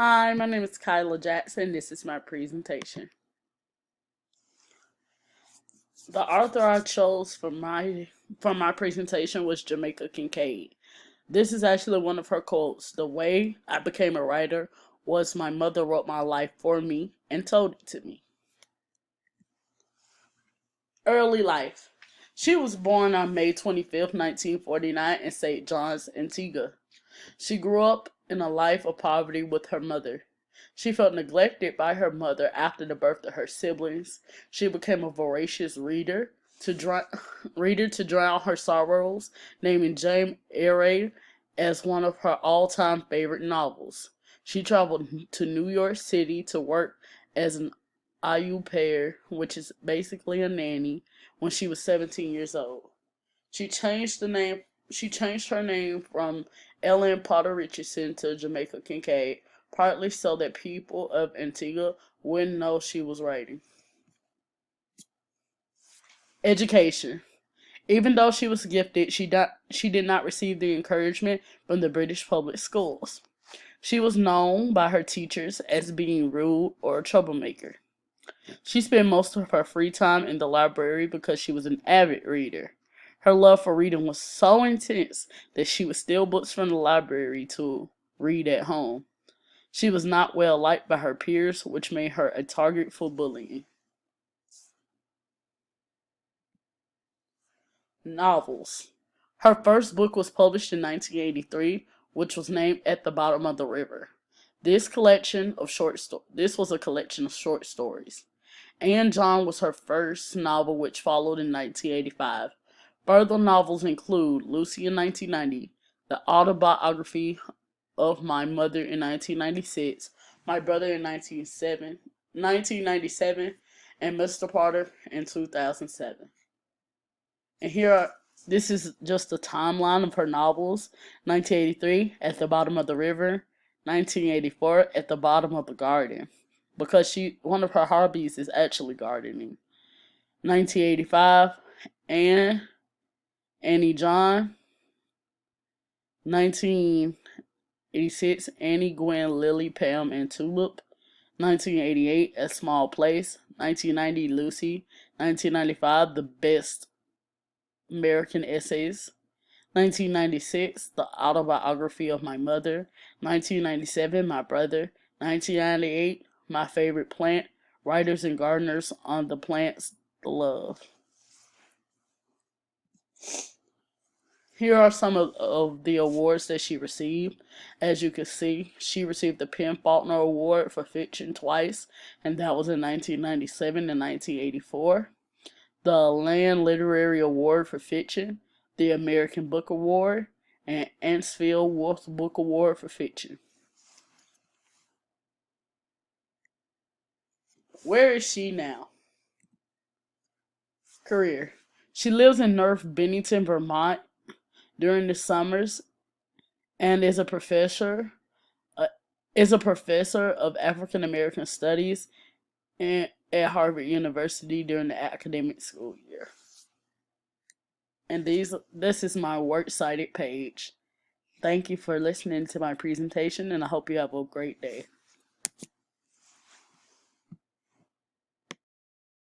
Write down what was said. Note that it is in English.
Hi, my name is Kyla Jackson. This is my presentation. The author I chose for my presentation was Jamaica Kincaid. This is actually one of her quotes. The way I became a writer was my mother wrote my life for me and told it to me. Early life. She was born on May 25th, 1949 in St. John's, Antigua. She grew up in a life of poverty with her mother. She felt neglected by her mother after the birth of her siblings. She became a voracious reader to drown her sorrows, naming Jane Eyre as one of her all-time favorite novels. She traveled to New York City to work as an au pair, which is basically a nanny, when she was 17 years old. She changed the name. She changed her name from Ellen Potter Richardson to Jamaica Kincaid, partly so that people of Antigua wouldn't know she was writing. Education. Even though she was gifted, she did not receive the encouragement from the British public schools. She was known by her teachers as being rude or a troublemaker. She spent most of her free time in the library because she was an avid reader. Her love for reading was so intense that she would steal books from the library to read at home. She was not well liked by her peers, which made her a target for bullying. Novels. Her first book was published in 1983, which was named At the Bottom of the River. This was a collection of short stories. Anne John was her first novel, which followed in 1985. Further novels include Lucy in 1990, The Autobiography of My Mother in 1996, My Brother in 1997, and Mr. Potter in 2007. And this is just a timeline of her novels. 1983, At the Bottom of the River. 1984, At the Bottom of the Garden. Because one of her hobbies is actually gardening. 1985, Annie John. 1986, Annie, Gwen, Lily, Pam, and Tulip. 1988, A Small Place. 1990, Lucy. 1995, The Best American Essays. 1996, The Autobiography of My Mother. 1997, My Brother. 1998, My Favorite Plant. Writers and Gardeners on the Plants to Love. Here are some of the awards that she received. As you can see, she received the Penn Faulkner Award for fiction twice, and that was in 1997 and 1984. The Land Literary Award for fiction, the American Book Award, and Ansfield Wolf Book Award for fiction. Where is she now? Career. She lives in North Bennington, Vermont during the summers and uh, is a professor of African American Studies at Harvard University during the academic school year. And this is my works cited page. Thank you for listening to my presentation, and I hope you have a great day.